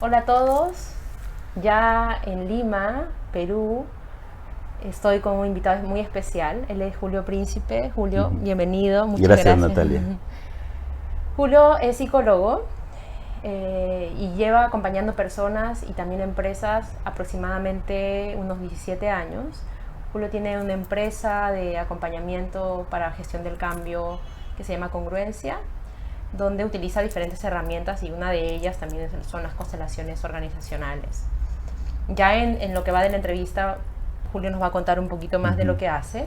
Hola a todos, ya en Lima, Perú, estoy con un invitado muy especial. Él es Julio Príncipe. Julio, Ujú. bienvenido, muchas Gracias, gracias. Natalia. Julio es psicólogo y lleva acompañando personas y también empresas aproximadamente unos 17 años. Julio tiene una empresa de acompañamiento para gestión del cambio que se llama Congruencia, donde utiliza diferentes herramientas y una de ellas también son las constelaciones organizacionales. Ya en lo que va de la entrevista, Julio nos va a contar un poquito más de lo Ujú. que hace,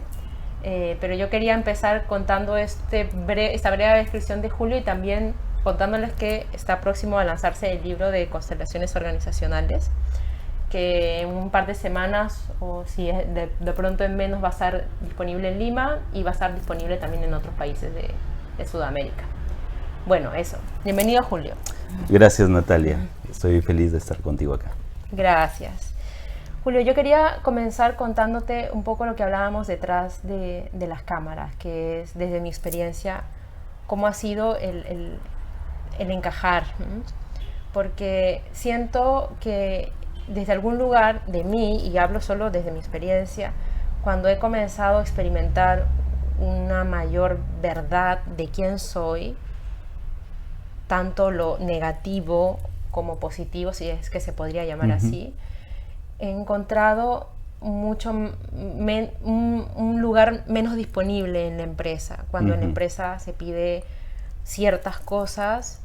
pero yo quería empezar contando esta breve descripción de Julio y también contándoles que está próximo a lanzarse el libro de constelaciones organizacionales, que en un par de semanas o si es de pronto en menos va a estar disponible en Lima y va a estar disponible también en otros países de Sudamérica. Bueno, eso. Bienvenido, Julio. Gracias, Natalia. Estoy feliz de estar contigo acá. Gracias. Julio, yo quería comenzar contándote un poco lo que hablábamos detrás de las cámaras, que es desde mi experiencia, cómo ha sido el encajar. Porque siento que desde algún lugar de mí, y hablo solo desde mi experiencia, cuando he comenzado a experimentar una mayor verdad de quién soy, tanto lo negativo como positivo, si es que se podría llamar Ujú. así, he encontrado un lugar menos disponible en la empresa. Cuando en la Ujú. empresa se pide ciertas cosas,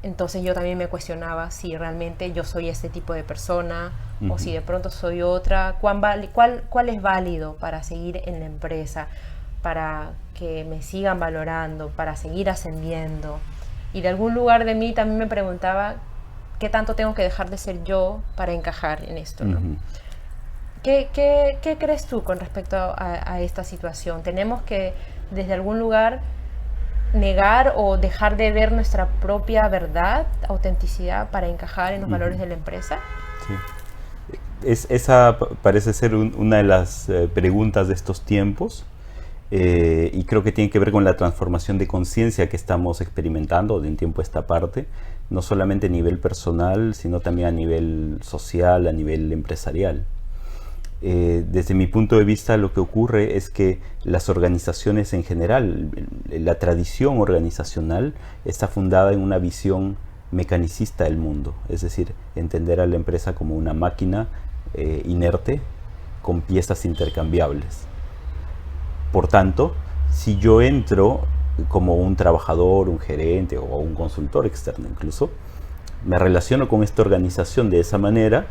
entonces yo también me cuestionaba si realmente yo soy este tipo de persona o Ujú. si de pronto soy otra. ¿Cuál es válido para seguir en la empresa? Para que me sigan valorando, para seguir ascendiendo. Y de algún lugar de mí también me preguntaba qué tanto tengo que dejar de ser yo para encajar en esto, ¿no? Ujú. ¿Qué crees tú con respecto a esta situación? ¿Tenemos que desde algún lugar negar o dejar de ver nuestra propia verdad, autenticidad para encajar en los valores Ujú. de la empresa? Sí. Esa parece ser una de las preguntas de estos tiempos, y creo que tiene que ver con la transformación de conciencia que estamos experimentando de un tiempo a esta parte, no solamente a nivel personal, sino también a nivel social, a nivel empresarial. Desde mi punto de vista, lo que ocurre es que las organizaciones en general, la tradición organizacional está fundada en una visión mecanicista del mundo, es decir, entender a la empresa como una máquina inerte con piezas intercambiables. Por tanto, si yo entro como un trabajador, un gerente o un consultor externo incluso, me relaciono con esta organización de esa manera,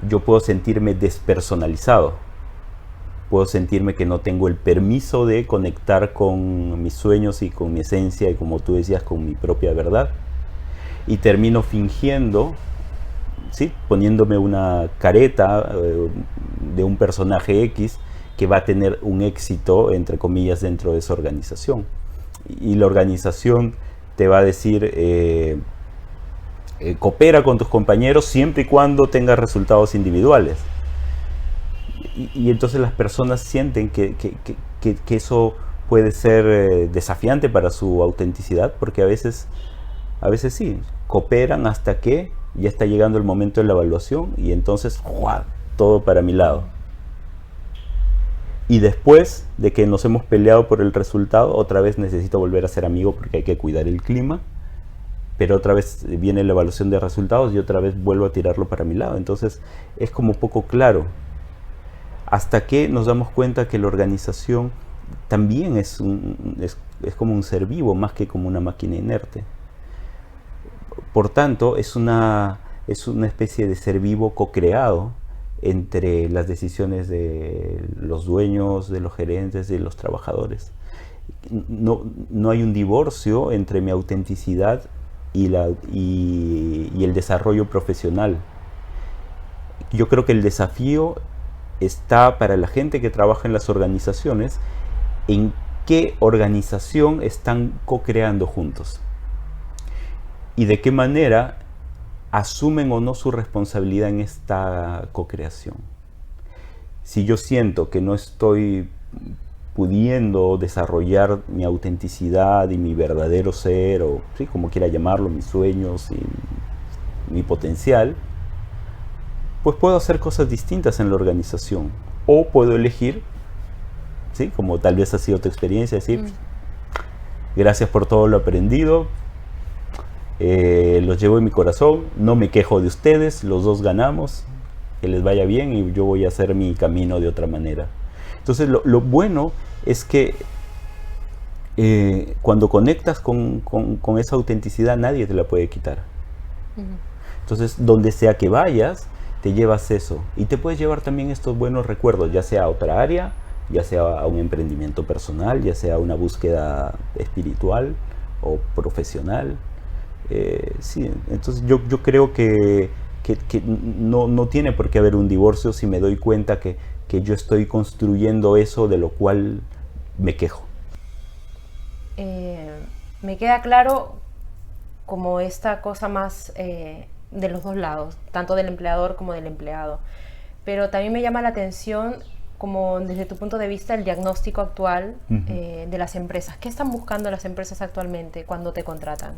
yo puedo sentirme despersonalizado, puedo sentirme que no tengo el permiso de conectar con mis sueños y con mi esencia y, como tú decías, con mi propia verdad, y termino fingiendo, ¿sí?, poniéndome una careta de un personaje X que va a tener un éxito, entre comillas, dentro de esa organización. Y la organización te va a decir, coopera con tus compañeros siempre y cuando tengas resultados individuales. Y entonces las personas sienten que eso puede ser desafiante para su autenticidad, porque a veces sí, cooperan hasta que ya está llegando el momento de la evaluación y entonces ¡guau!, todo para mi lado. Y después de que nos hemos peleado por el resultado, otra vez necesito volver a ser amigo porque hay que cuidar el clima, pero otra vez viene la evaluación de resultados y otra vez vuelvo a tirarlo para mi lado. Entonces es como poco claro. Hasta que nos damos cuenta que la organización también es como un ser vivo, más que como una máquina inerte. Por tanto, es una especie de ser vivo co-creado entre las decisiones de los dueños, de los gerentes, de los trabajadores. No hay un divorcio entre mi autenticidad y el desarrollo profesional. Yo creo que el desafío está para la gente que trabaja en las organizaciones, en qué organización están co-creando juntos y de qué manera asumen o no su responsabilidad en esta co-creación. Si yo siento que no estoy pudiendo desarrollar mi autenticidad y mi verdadero ser, o sí, como quiera llamarlo, mis sueños mi potencial, pues puedo hacer cosas distintas en la organización. O puedo elegir, ¿sí? Como tal vez ha sido tu experiencia, decir, gracias por todo lo aprendido, los llevo en mi corazón, no me quejo de ustedes, los dos ganamos, que les vaya bien y yo voy a hacer mi camino de otra manera. Entonces lo bueno es que cuando conectas con esa autenticidad, nadie te la puede quitar. Entonces, donde sea que vayas, te llevas eso. Y te puedes llevar también estos buenos recuerdos, ya sea a otra área, ya sea a un emprendimiento personal, ya sea a una búsqueda espiritual o profesional. Sí, entonces yo creo que no tiene por qué haber un divorcio si me doy cuenta que yo estoy construyendo eso de lo cual me quejo. Me queda claro como esta cosa más de los dos lados, tanto del empleador como del empleado. Pero también me llama la atención, como desde tu punto de vista, el diagnóstico actual de las empresas. ¿Qué están buscando las empresas actualmente cuando te contratan?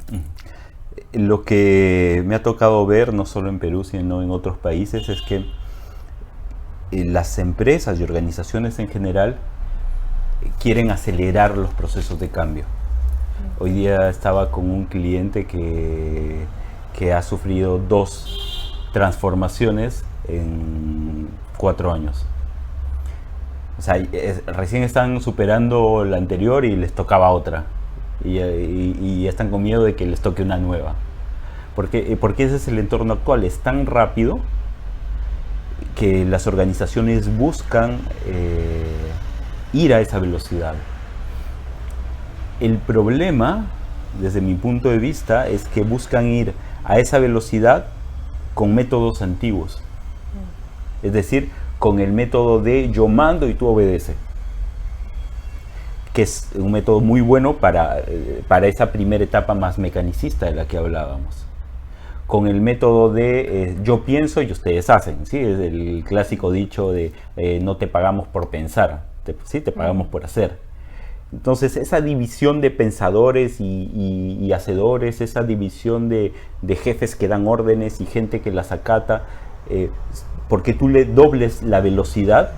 Lo que me ha tocado ver, no solo en Perú, sino en otros países, es que las empresas y organizaciones en general quieren acelerar los procesos de cambio. Hoy día estaba con un cliente que ha sufrido 2 transformaciones en 4 años. O sea, recién están superando la anterior y les tocaba otra. Y están con miedo de que les toque una nueva. Porque ese es el entorno actual. Es tan rápido que las organizaciones buscan ir a esa velocidad. El problema, desde mi punto de vista, es que buscan ir a esa velocidad con métodos antiguos. Es decir, con el método de yo mando y tú obedeces, que es un método muy bueno para esa primera etapa más mecanicista de la que hablábamos. Con el método de yo pienso y ustedes hacen, ¿sí? Es el clásico dicho de no te pagamos por pensar, ¿sí? Te pagamos por hacer. Entonces, esa división de pensadores y hacedores, esa división de jefes que dan órdenes y gente que las acata, porque tú le dobles la velocidad,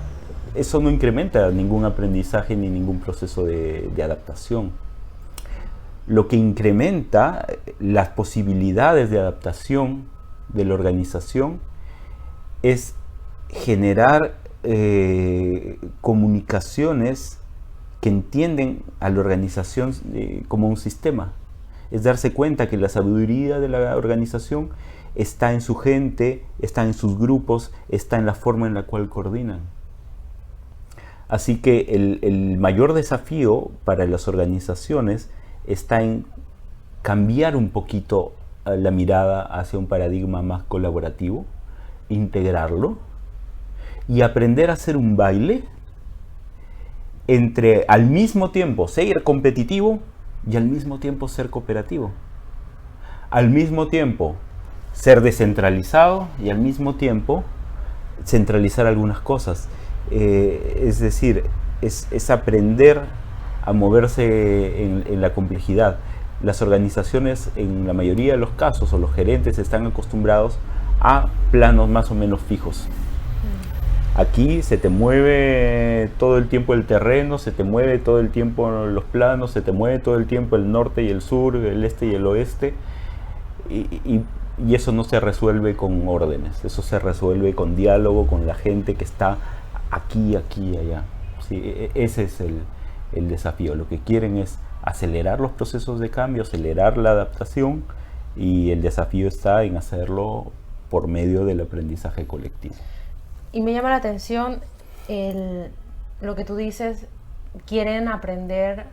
eso no incrementa ningún aprendizaje ni ningún proceso de adaptación. Lo que incrementa las posibilidades de adaptación de la organización es generar comunicaciones que entienden a la organización como un sistema. Es darse cuenta que la sabiduría de la organización está en su gente, está en sus grupos, está en la forma en la cual coordinan. Así que el mayor desafío para las organizaciones está en cambiar un poquito la mirada hacia un paradigma más colaborativo, integrarlo y aprender a hacer un baile entre al mismo tiempo ser competitivo y al mismo tiempo ser cooperativo. Al mismo tiempo ser descentralizado y al mismo tiempo centralizar algunas cosas. Es decir, es aprender a moverse en la complejidad. Las organizaciones, en la mayoría de los casos, o los gerentes están acostumbrados a planos más o menos fijos. Aquí se te mueve todo el tiempo el terreno, se te mueve todo el tiempo los planos, se te mueve todo el tiempo el norte y el sur, el este y el oeste, y eso no se resuelve con órdenes, eso se resuelve con diálogo, con la gente que está aquí, aquí y allá. Sí, ese es el desafío. Lo que quieren es acelerar los procesos de cambio, acelerar la adaptación, y el desafío está en hacerlo por medio del aprendizaje colectivo. Y me llama la atención lo que tú dices, quieren aprender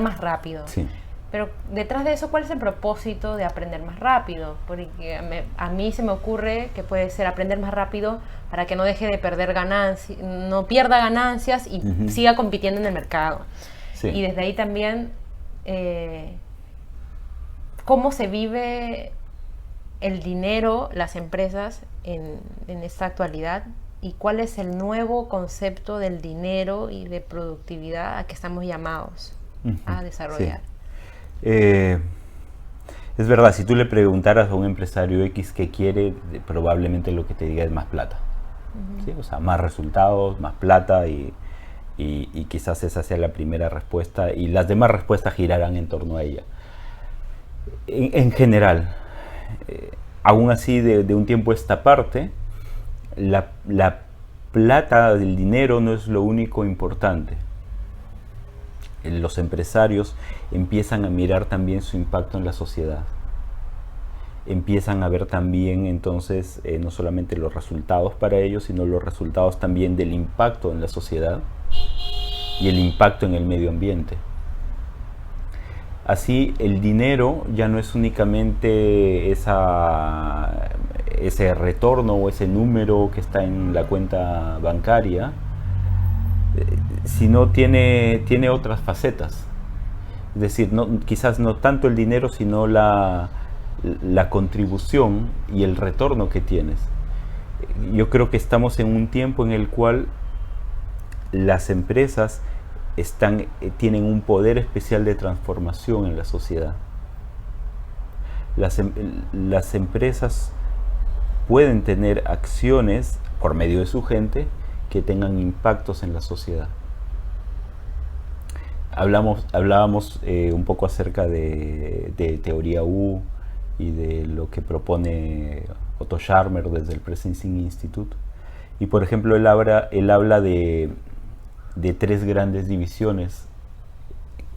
más rápido. Sí. Pero detrás de eso, ¿cuál es el propósito de aprender más rápido? Porque a mí se me ocurre que puede ser aprender más rápido para que no deje de perder ganancias, no pierda ganancias y siga compitiendo en el mercado. Sí. Y desde ahí también, ¿cómo se vive el dinero, las empresas en esta actualidad? ¿Y cuál es el nuevo concepto del dinero y de productividad a que estamos llamados a desarrollar? Sí. Es verdad, si tú le preguntaras a un empresario X qué quiere, probablemente lo que te diga es más plata. ¿Sí? O sea, más resultados, más plata y quizás esa sea la primera respuesta y las demás respuestas girarán en torno a ella. En general, aún así de un tiempo a esta parte, la plata del dinero no es lo único importante. Los empresarios empiezan a mirar también su impacto en la sociedad. Empiezan a ver también entonces no solamente los resultados para ellos, sino los resultados también del impacto en la sociedad y el impacto en el medio ambiente. Así el dinero ya no es únicamente ese retorno o ese número que está en la cuenta bancaria, sino tiene otras facetas. Es decir, quizás no tanto el dinero, sino la contribución y el retorno que tienes. Yo creo que estamos en un tiempo en el cual las empresas tienen un poder especial de transformación en la sociedad. Las empresas pueden tener acciones por medio de su gente que tengan impactos en la sociedad. Hablábamos un poco acerca de teoría U y de lo que propone Otto Scharmer desde el Pressensing Institute. Y por ejemplo, él habla de tres grandes divisiones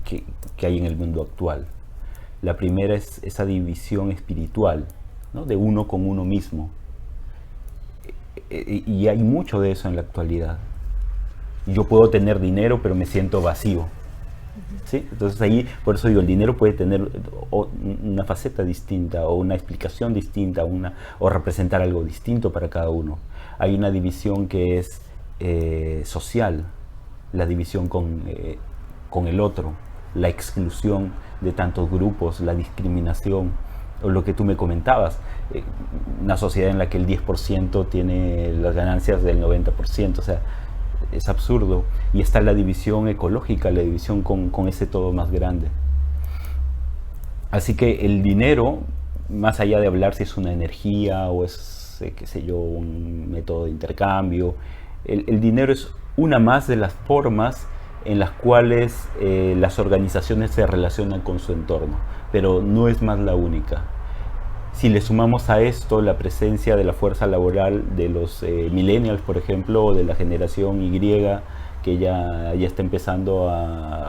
que hay en el mundo actual. La primera es esa división espiritual, ¿no? De uno con uno mismo. Y hay mucho de eso en la actualidad. Yo puedo tener dinero, pero me siento vacío. ¿Sí? Entonces ahí, por eso digo, el dinero puede tener una faceta distinta o una explicación distinta o representar algo distinto para cada uno. Hay una división que es social, la división con el otro, la exclusión de tantos grupos, la discriminación, o lo que tú me comentabas, una sociedad en la que el 10% tiene las ganancias del 90%, o sea, es absurdo. Y está la división ecológica, la división con ese todo más grande. Así que el dinero, más allá de hablar si es una energía o es, qué sé yo, un método de intercambio, el dinero es una más de las formas en las cuales las organizaciones se relacionan con su entorno, pero no es más la única. Si le sumamos a esto la presencia de la fuerza laboral de los millennials, por ejemplo, o de la generación Y, que ya está empezando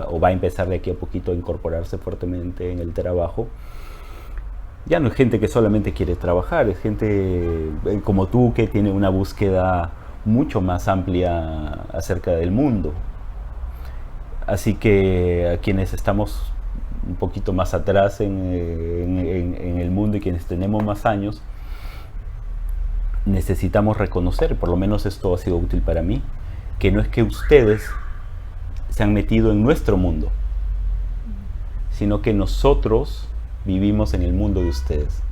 o va a empezar de aquí a poquito a incorporarse fuertemente en el trabajo, ya no es gente que solamente quiere trabajar, es gente como tú que tiene una búsqueda mucho más amplia acerca del mundo. Así que a quienes estamos un poquito más atrás en el mundo y quienes tenemos más años, necesitamos reconocer, por lo menos esto ha sido útil para mí, que no es que ustedes se han metido en nuestro mundo, sino que nosotros vivimos en el mundo de ustedes.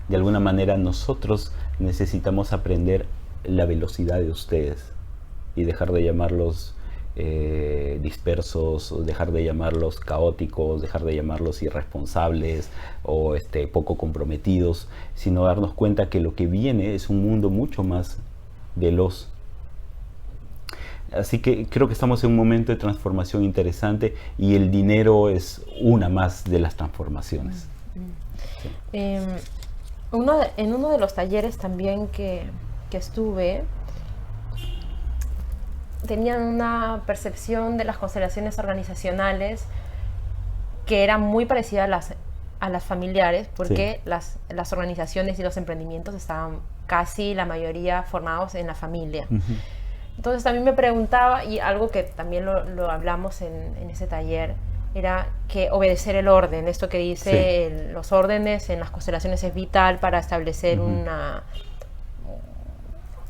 De alguna manera nosotros necesitamos aprender la velocidad de ustedes y dejar de llamarlos dispersos, dejar de llamarlos caóticos, dejar de llamarlos irresponsables o poco comprometidos, sino darnos cuenta que lo que viene es un mundo mucho más veloz. Así que creo que estamos en un momento de transformación interesante y el dinero es una más de las transformaciones. Sí. En uno de los talleres también que estuve, tenían una percepción de las constelaciones organizacionales que era muy parecida a las familiares, porque sí, las organizaciones y los emprendimientos estaban casi la mayoría formados en la familia. Entonces también me preguntaba, y algo que también lo hablamos en ese taller, era que obedecer el orden, esto que dice sí, los órdenes en las constelaciones es vital para establecer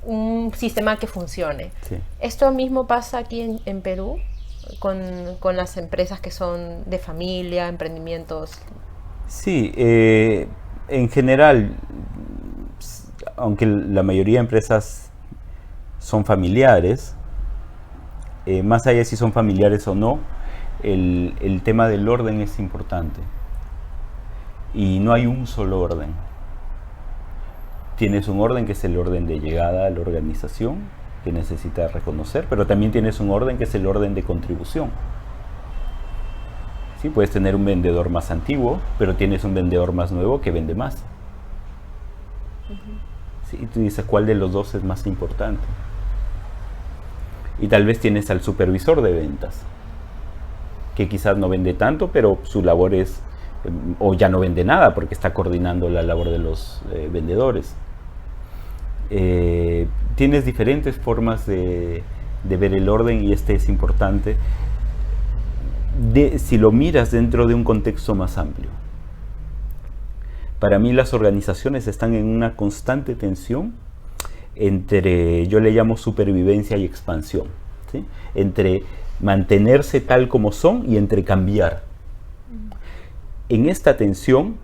un sistema que funcione. Sí. ¿Esto mismo pasa aquí en Perú con las empresas que son de familia, emprendimientos? Sí, en general, aunque la mayoría de empresas son familiares, más allá de si son familiares o no, el tema del orden es importante. y no hay un solo orden. Tienes un orden que es el orden de llegada a la organización, que necesitas reconocer, pero también tienes un orden que es el orden de contribución. ¿Sí? Puedes tener un vendedor más antiguo, pero tienes un vendedor más nuevo que vende más. ¿Sí? Y tú dices, ¿cuál de los dos es más importante? Y tal vez tienes al supervisor de ventas, que quizás no vende tanto, pero su labor es, o ya no vende nada, porque está coordinando la labor de los vendedores. Tienes diferentes formas de ver el orden, y este es importante si lo miras dentro de un contexto más amplio. Para mí las organizaciones están en una constante tensión entre, yo le llamo supervivencia y expansión, ¿sí? Entre mantenerse tal como son y entre cambiar. En esta tensión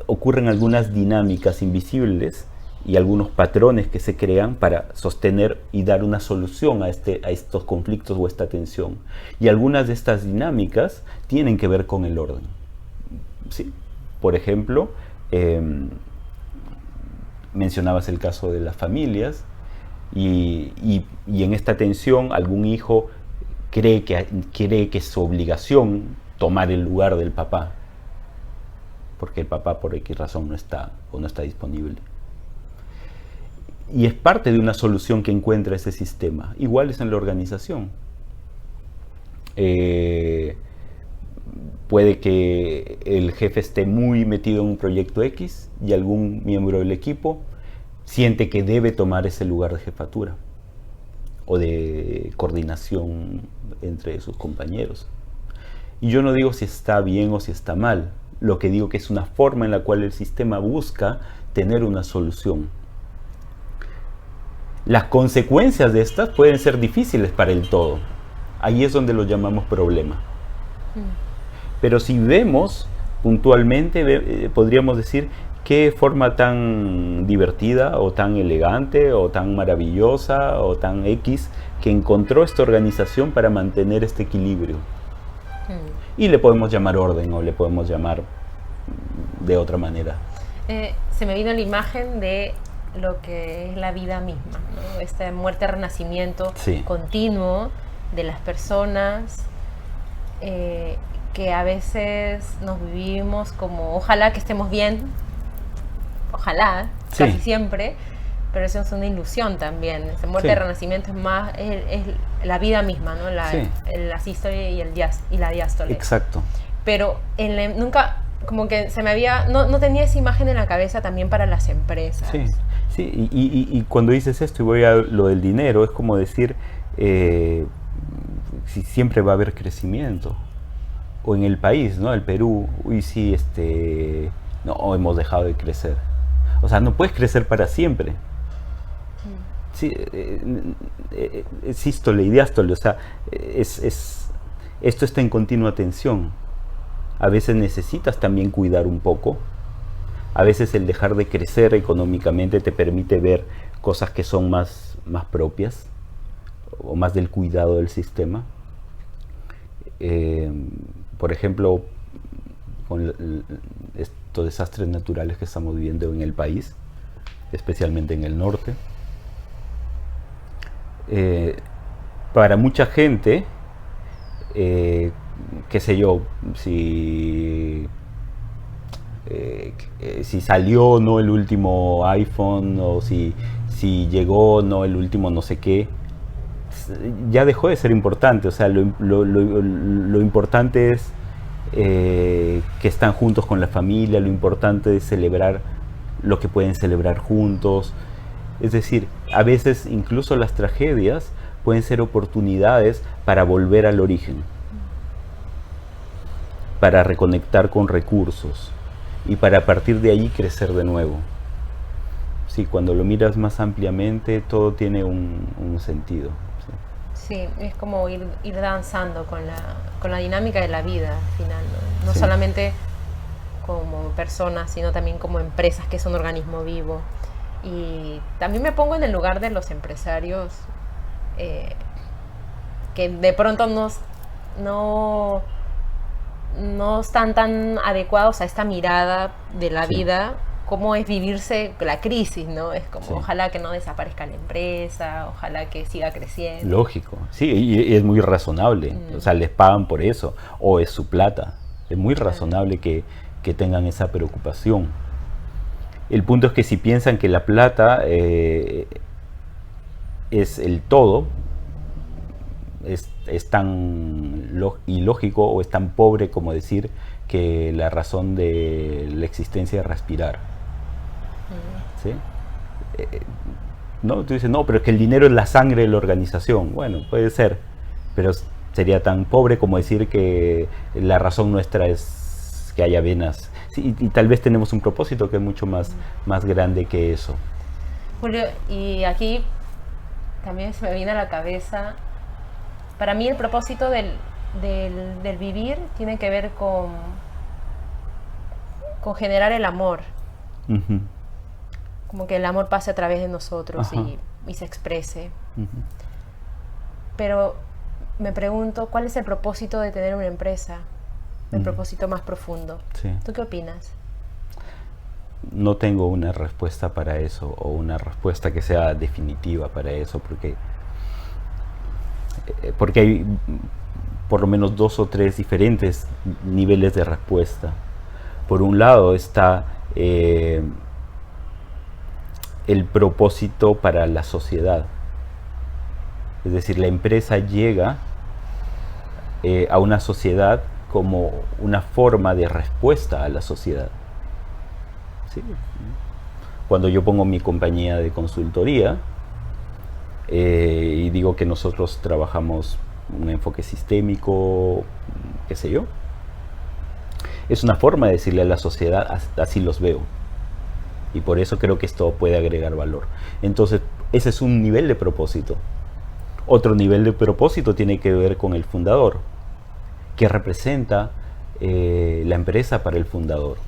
ocurren algunas dinámicas invisibles y algunos patrones que se crean para sostener y dar una solución a estos conflictos o esta tensión. Y algunas de estas dinámicas tienen que ver con el orden. ¿Sí? Por ejemplo, mencionabas el caso de las familias y en esta tensión algún hijo cree que es su obligación tomar el lugar del papá, porque el papá por X razón no está o no está disponible. Y es parte de una solución que encuentra ese sistema. Igual es en la organización. Puede que el jefe esté muy metido en un proyecto X y algún miembro del equipo siente que debe tomar ese lugar de jefatura o de coordinación entre sus compañeros. Y yo no digo si está bien o si está mal. Lo que digo que es una forma en la cual el sistema busca tener una solución. Las consecuencias de estas pueden ser difíciles para el todo. Ahí es donde lo llamamos problema. Pero si vemos puntualmente, podríamos decir qué forma tan divertida o tan elegante o tan maravillosa o tan X que encontró esta organización para mantener este equilibrio. Y le podemos llamar orden o le podemos llamar de otra manera. Se me vino la imagen de lo que es la vida misma, ¿no? Esta muerte-renacimiento continuo de las personas, que a veces nos vivimos como ojalá que estemos bien, ojalá, casi siempre, pero eso es una ilusión también. Esa muerte-renacimiento es más es la vida misma, ¿no? La sístole y la diástole. Exacto. Pero nunca, como que se me había, no tenía esa imagen en la cabeza también para las empresas. Sí, y cuando dices esto y voy a lo del dinero, es como decir, si siempre va a haber crecimiento. O en el país, ¿no? El Perú, no, hemos dejado de crecer. O sea, no puedes crecer para siempre. Sí, sístole y diástole, o sea, esto está en continua tensión. A veces necesitas también cuidar un poco. A veces el dejar de crecer económicamente te permite ver cosas que son más propias o más del cuidado del sistema. Por ejemplo, con estos desastres naturales que estamos viviendo en el país, especialmente en el norte. Para mucha gente, qué sé yo, si salió o no el último iPhone, o si llegó o no el último no sé qué, ya dejó de ser importante. O sea, lo importante es que están juntos con la familia, lo importante es celebrar lo que pueden celebrar juntos. Es decir, a veces incluso las tragedias pueden ser oportunidades para volver al origen, para reconectar con recursos y para a partir de ahí crecer de nuevo. Sí, cuando lo miras más ampliamente, todo tiene un sentido. Sí, es como ir danzando con la dinámica de la vida al final, ¿no? No solamente como personas, sino también como empresas que son organismo vivo. Y también me pongo en el lugar de los empresarios que de pronto no no están tan adecuados a esta mirada de la Sí. vida, cómo es vivirse la crisis, ¿no? Es como, Sí. ojalá que no desaparezca la empresa, ojalá que siga creciendo. Lógico, sí, y es muy razonable, o sea, les pagan por eso, o es su plata. Es muy razonable que tengan esa preocupación. El punto es que si piensan que la plata es el todo, es tan ilógico o es tan pobre como decir que la razón de la existencia es respirar. ¿Sí? ¿No? Tú dices, no, pero es que el dinero es la sangre de la organización. Bueno, puede ser, pero sería tan pobre como decir que la razón nuestra es que haya venas. Sí, y tal vez tenemos un propósito que es mucho más grande que eso. Julio, y aquí también se me viene a la cabeza, para mí el propósito del vivir tiene que ver con generar el amor, Ujú, como que el amor pase a través de nosotros Ajá. y se exprese. ujú. Pero me pregunto, ¿cuál es el propósito de tener una empresa? El propósito más profundo. Sí. ¿Tú qué opinas? No tengo una respuesta para eso o una respuesta que sea definitiva para eso, porque hay por lo menos 2 o 3 diferentes niveles de respuesta. Por un lado está el propósito para la sociedad. Es decir, la empresa llega a una sociedad como una forma de respuesta a la sociedad. ¿Sí? Cuando yo pongo mi compañía de consultoría y digo que nosotros trabajamos un enfoque sistémico, qué sé yo, es una forma de decirle a la sociedad, así los veo. Y por eso creo que esto puede agregar valor. Entonces, ese es un nivel de propósito. Otro nivel de propósito tiene que ver con el fundador, que representa la empresa para el fundador.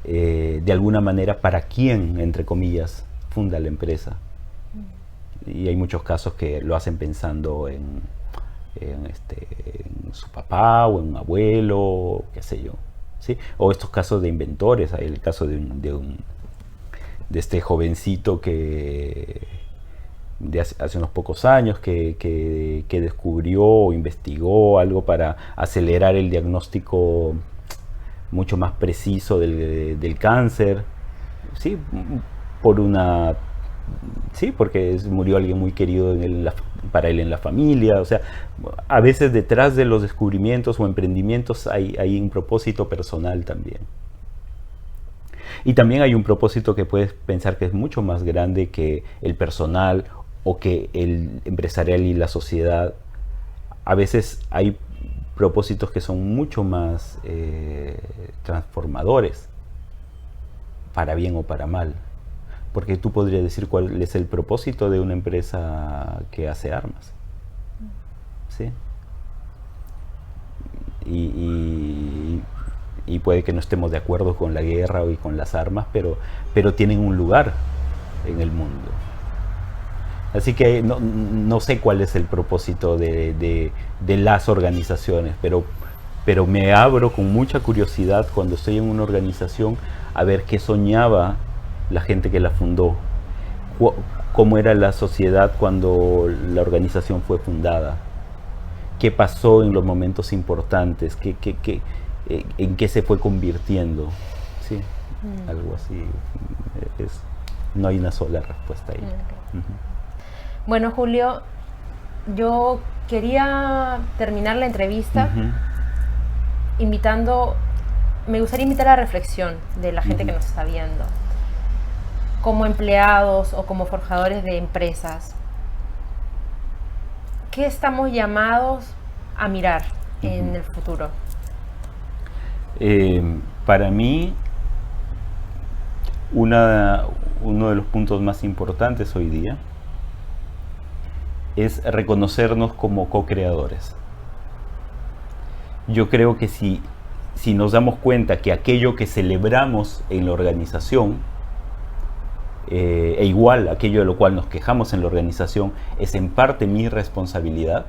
De alguna manera, para quién, entre comillas, funda la empresa. Y hay muchos casos que lo hacen pensando en su papá o en un abuelo, qué sé yo. ¿Sí? O estos casos de inventores, hay el caso de este jovencito que hace unos pocos años que descubrió o investigó algo para acelerar el diagnóstico mucho más preciso del cáncer, ¿sí? Por una... Sí, porque murió alguien muy querido para él en la familia. O sea, a veces detrás de los descubrimientos o emprendimientos hay un propósito personal también. Y también hay un propósito que puedes pensar que es mucho más grande que el personal o que el empresarial y la sociedad. A veces hay propósitos que son mucho más transformadores, para bien o para mal. Porque tú podrías decir cuál es el propósito de una empresa que hace armas. ¿Sí? Y puede que no estemos de acuerdo con la guerra y con las armas, pero tienen un lugar en el mundo. Así que no sé cuál es el propósito de las organizaciones, pero me abro con mucha curiosidad cuando estoy en una organización a ver qué soñaba la gente que la fundó, cómo era la sociedad cuando la organización fue fundada, qué pasó en los momentos importantes, en qué se fue convirtiendo. Sí, algo así. No hay una sola respuesta ahí. Okay. Bueno, Julio, yo quería terminar la entrevista me gustaría invitar a la reflexión de la gente que nos está viendo, como empleados o como forjadores de empresas. ¿Qué estamos llamados a mirar en el futuro? Para mí, uno de los puntos más importantes hoy día es reconocernos como co-creadores. Yo creo que si nos damos cuenta que aquello que celebramos en la organización, e igual aquello de lo cual nos quejamos en la organización, es en parte mi responsabilidad,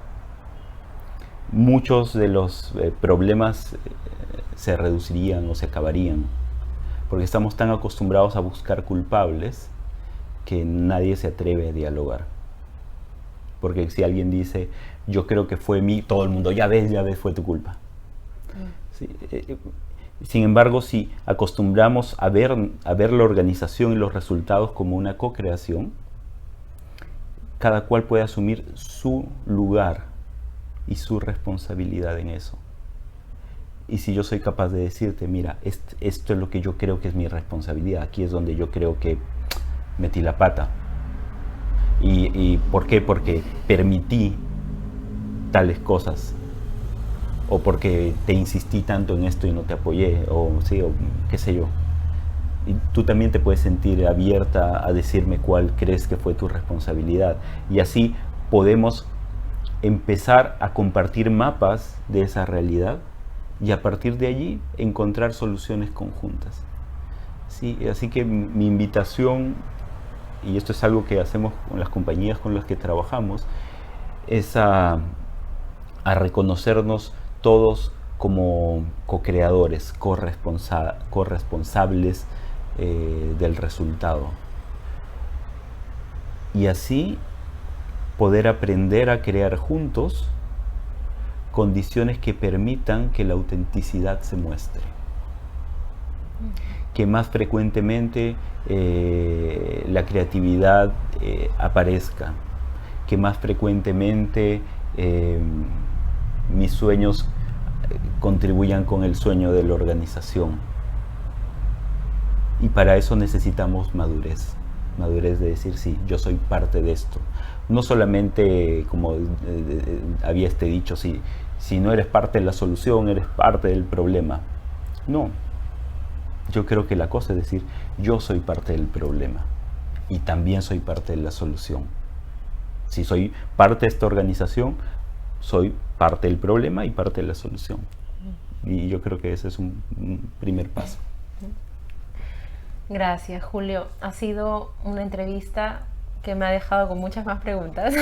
muchos de los problemas se reducirían o se acabarían, porque estamos tan acostumbrados a buscar culpables que nadie se atreve a dialogar. Porque si alguien dice, yo creo que fue mí, todo el mundo, ya ves, fue tu culpa. Sí, sin embargo, si acostumbramos a ver la organización y los resultados como una co-creación, cada cual puede asumir su lugar y su responsabilidad en eso. Y si yo soy capaz de decirte, mira, esto es lo que yo creo que es mi responsabilidad, aquí es donde yo creo que metí la pata. ¿Y por qué? Porque permití tales cosas, o porque te insistí tanto en esto y no te apoyé, o qué sé yo. Y tú también te puedes sentir abierta a decirme cuál crees que fue tu responsabilidad. Y así podemos empezar a compartir mapas de esa realidad y a partir de allí encontrar soluciones conjuntas. Sí, así que mi invitación, y esto es algo que hacemos con las compañías con las que trabajamos, es a reconocernos todos como co-creadores, corresponsables del resultado. Y así poder aprender a crear juntos condiciones que permitan que la autenticidad se muestre. Que más frecuentemente la creatividad aparezca. Que más frecuentemente mis sueños contribuyan con el sueño de la organización. Y para eso necesitamos madurez. Madurez de decir, sí, yo soy parte de esto. No solamente, como había dicho, si no eres parte de la solución, eres parte del problema. No. Yo creo que la cosa es decir, yo soy parte del problema y también soy parte de la solución. Si soy parte de esta organización, soy parte del problema y parte de la solución. Y yo creo que ese es un primer paso. Gracias, Julio. Ha sido una entrevista que me ha dejado con muchas más preguntas.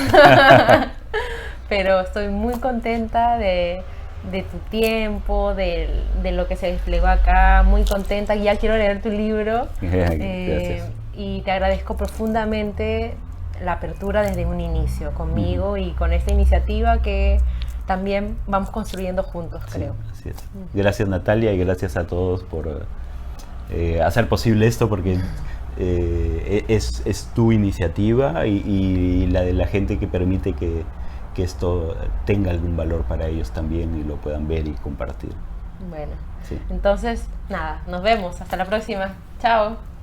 Pero estoy muy contenta de tu tiempo, de lo que se desplegó acá. Muy contenta. Ya quiero leer tu libro. Gracias. Y te agradezco profundamente la apertura desde un inicio conmigo y con esta iniciativa que también vamos construyendo juntos, creo. Sí, así es. Gracias, Natalia, y gracias a todos por hacer posible esto, porque es tu iniciativa y la de la gente que permite que esto tenga algún valor para ellos también y lo puedan ver y compartir. Bueno, entonces, nada, nos vemos. Hasta la próxima. Chao.